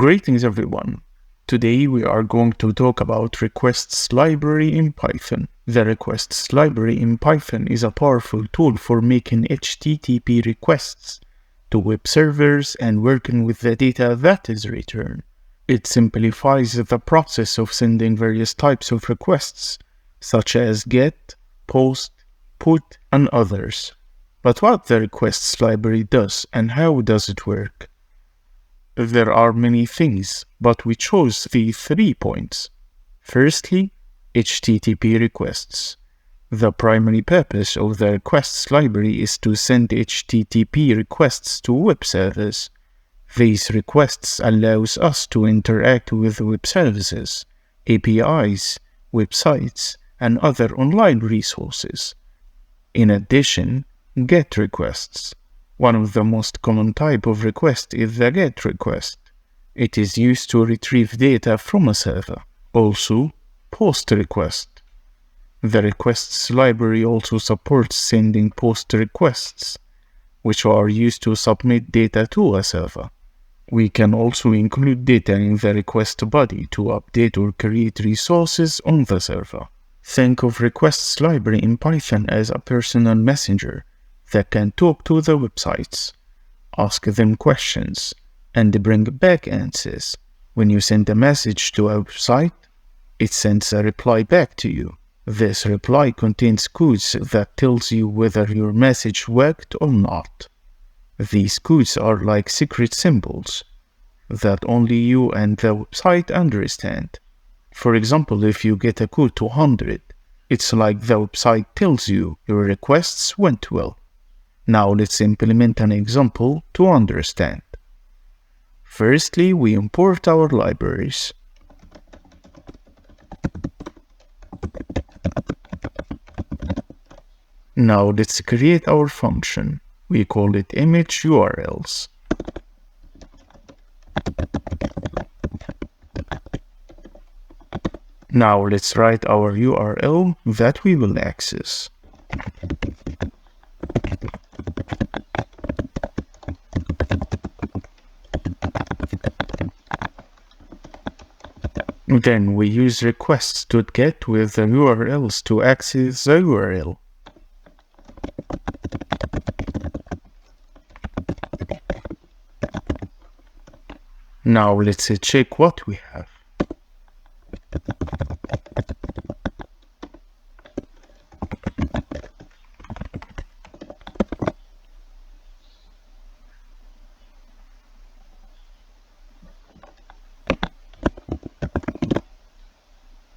Greetings everyone. Today we are going to talk about requests library in Python. The requests library in Python is a powerful tool for making HTTP requests to web servers and working with the data that is returned. It simplifies the process of sending various types of requests, such as GET, POST, PUT, and others. But what the requests library does and how does it work? There are many things, but we chose the 3 points. Firstly, HTTP requests. The primary purpose of the requests library is to send HTTP requests to web servers. These requests allows us to interact with web services, APIs, websites, and other online resources. In addition, GET requests. One of the most common type of request is the GET request. It is used to retrieve data from a server. Also, POST request. The requests library also supports sending POST requests, which are used to submit data to a server. We can also include data in the request body to update or create resources on the server. Think of requests library in Python as a personal messenger that can talk to the websites, ask them questions, and bring back answers. When you send a message to a website, it sends a reply back to you. This reply contains codes that tells you whether your message worked or not. These codes are like secret symbols that only you and the website understand. For example, if you get a code to 100, it's like the website tells you your requests went well. Now let's implement an example to understand. Firstly, we import our libraries. Now let's create our function. We call it image URLs. Now let's write our URL that we will access. Then we use requests.get with the URLs to access the URL. Now let's check what we have.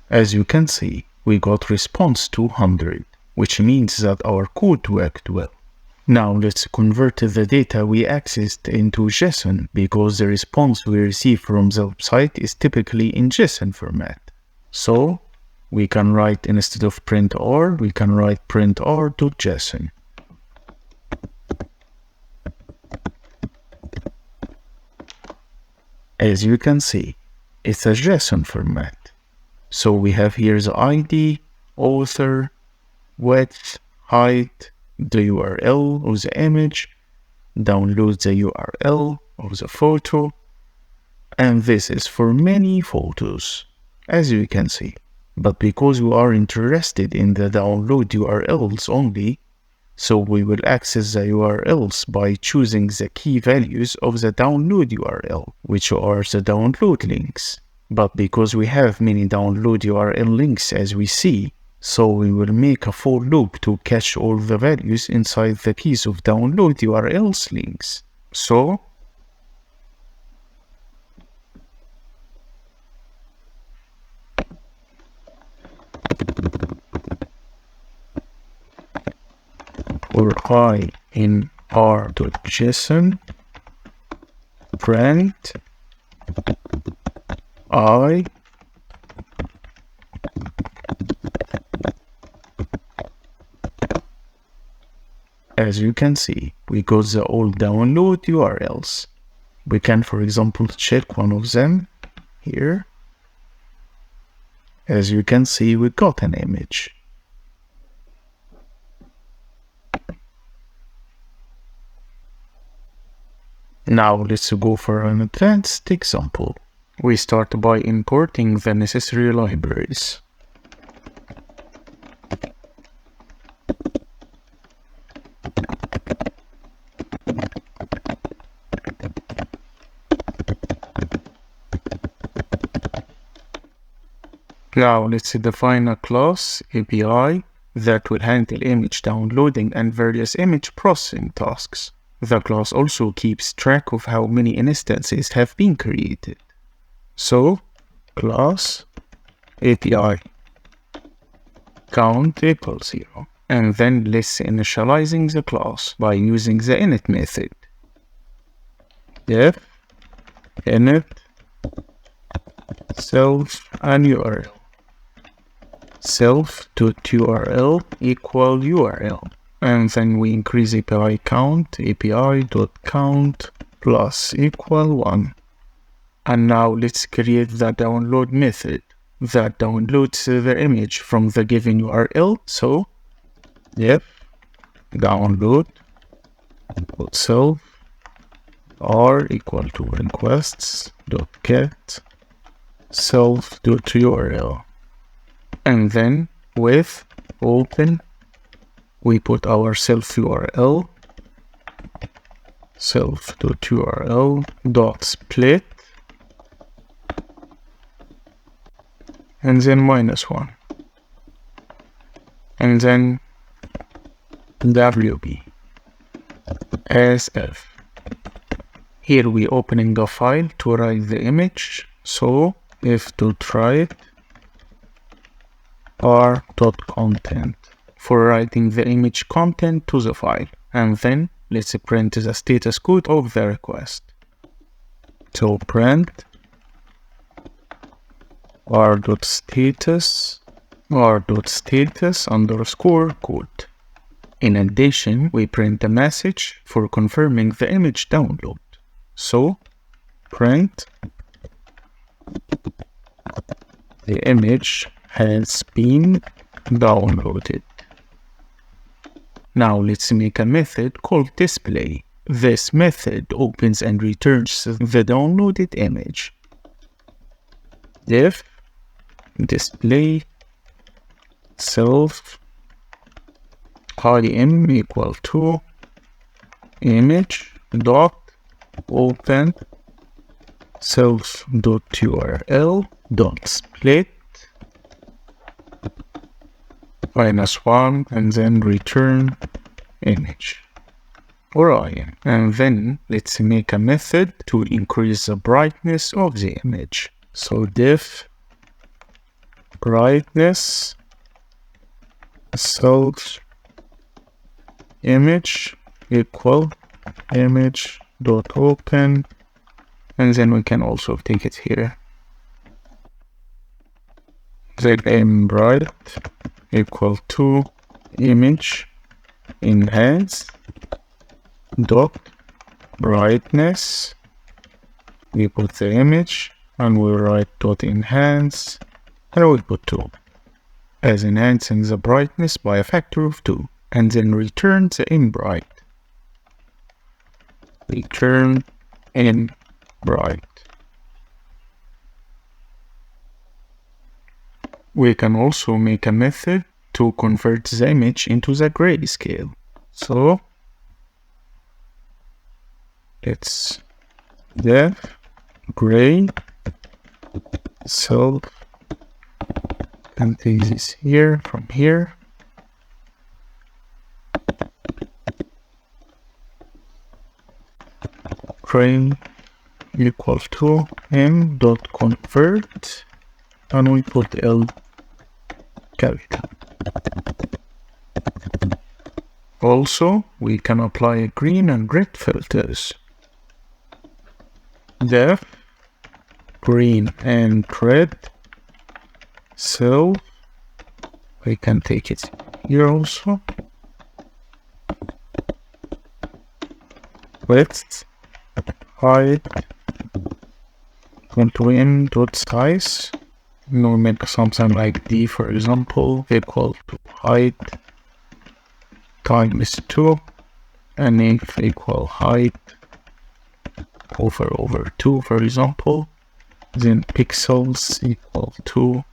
As you can see, we got response 200, which means that our code worked well. Now let's convert the data we accessed into JSON because the response we receive from the website is typically in JSON format. So we can write, instead of print_r, we can write print_r.json. As you can see, it's a JSON format. So we have here the ID, author, width, height, the URL of the image, download the URL of the photo, and this is for many photos, as you can see. But because we are interested in the download URLs only, so we will access the URLs by choosing the key values of the download URL, which are the download links. But because we have many download URL links as we see, so we will make a for loop to catch all the values inside the keys of download URLs links. So for I in r.json print I as you can see, we got the all download URLs. We can, for example, check one of them here. As you can see, we got an image. Now let's go for an advanced example. We start by importing the necessary libraries. Now let's define a class API that will handle image downloading and various image processing tasks. The class also keeps track of how many instances have been created. So, class API count equals 0. And then let's initializing the class by using the init method. Def init self and URL. Self.url equal URL. And then we increase API count, API.count plus equal 1. And now let's create the download method that downloads the image from the given URL. So, def download self r equal to requests.get self.url. And then with open, we put our self URL, self.url dot split, and then -1, and then wb as f. Here we opening the file to write the image, so if.write r.content for writing the image content to the file, and then let's print the status code of the request. So print r.status underscore code. In addition, we print a message for confirming the image download. So print the image has been downloaded. Now let's make a method called display. This method opens and returns the downloaded image. Def display self im equal to image dot open self.url dot split -1, and then return image or im. And then let's make a method to increase the brightness of the image. So def brightness self image equal image dot open, and then we can also take it here. Then bright equal to image enhance dot brightness. We put the image and we write dot enhance, and we put 2 as enhancing the brightness by a factor of 2, and then return the in bright. Return in bright. We can also make a method to convert the image into the grayscale. So let's def gray self, and take this here from here. Gray equal to m dot convert, and we put L capital. Also, we can apply green and red filters. Def green and red self, we can take it here also. Width height .m.size. We make something like d, for example, equal to height times 2, and if equal height over 2, for example, then pixels equal to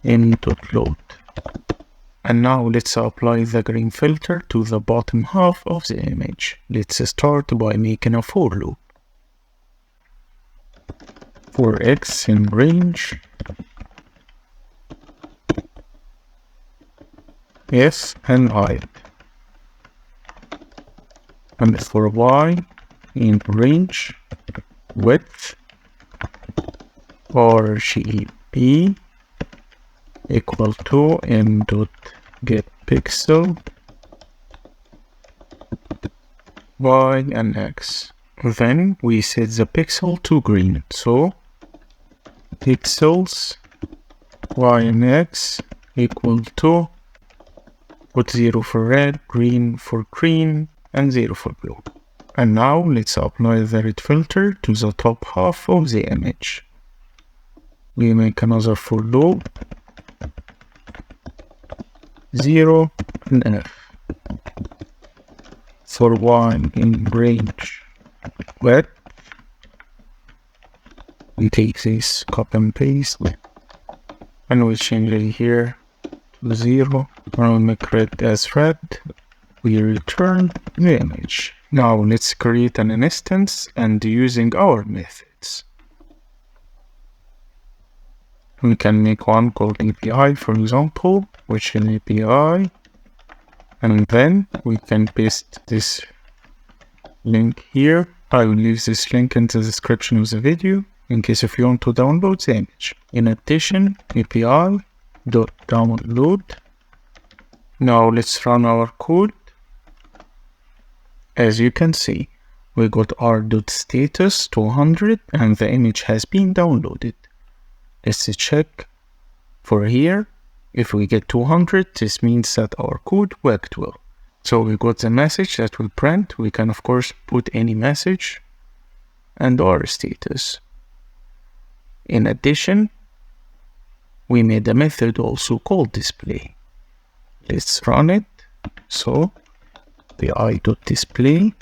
m.load. And now let's apply the green filter to the bottom half of the image. Let's start by making a for loop. For x in range yes and height, and for y in range width RGB equal to m.getPixel y and x. Then we set the pixel to green, so pixels y and x equal to, put 0 for red, green for green, and 0 for blue. And now let's apply the red filter to the top half of the image. We make another for loop, 0 and f. For y in range width, we take this, copy and paste, and we change it here to 0, and we make red as red. We return the image. Now let's create an instance and using our methods. We can make one called API, for example, which is API, and then we can paste this link here. I will leave this link in the description of the video in case if you want to download the image. In addition, API.download. Now let's run our code. As you can see, we got r.status 200 and the image has been downloaded. Let's check for here. If we get 200, this means that our code worked well. So we got the message that will print. We can of course put any message and our status. In addition, we made a method also called display. Let's run it. So API.display.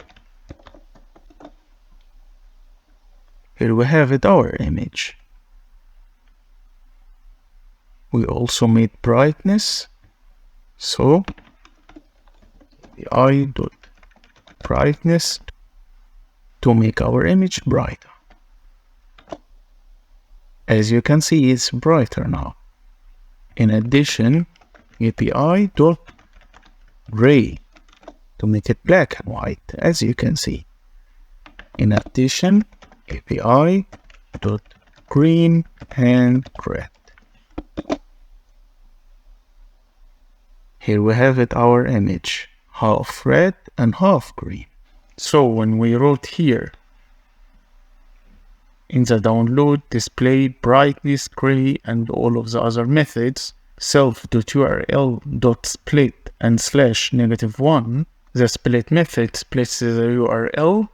Here we have it, our image. We also made brightness. So API.brightness to make our image brighter. As you can see, it's brighter now. In addition, API.gray to make it black and white, as you can see. In addition, API.green and red. Here we have it, our image, half red and half green. So when we wrote here in the download, display, brightness, gray, and all of the other methods, self.url.split and /-1, the split method splits the URL,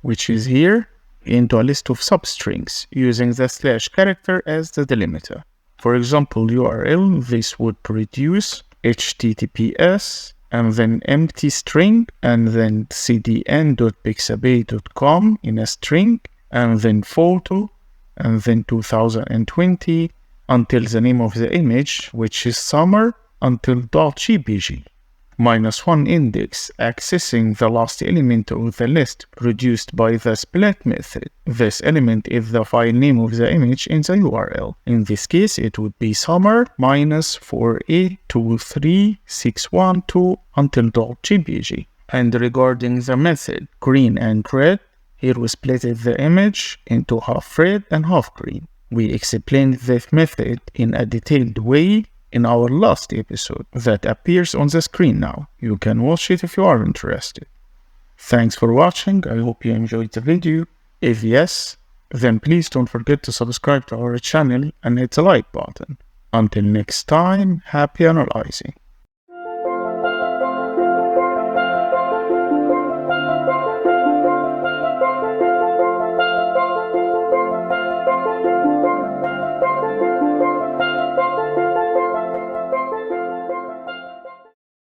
which is here, into a list of substrings using the / character as the delimiter. For example, URL, this would produce https and then empty string and then cdn.pixabay.com in a string and then photo and then 2020 until the name of the image, which is summer, until .jpg. -1 index accessing the last element of the list produced by the split method. This element is the file name of the image in the URL. In this case, it would be summer -4823612 until .jpg. And regarding the method green and red, here we split the image into half red and half green. We explained this method in a detailed way in our last episode that appears on the screen now. You can watch it if you are interested. Thanks for watching. I hope you enjoyed the video. If yes, then please don't forget to subscribe to our channel and hit the like button. Until next time, happy analyzing.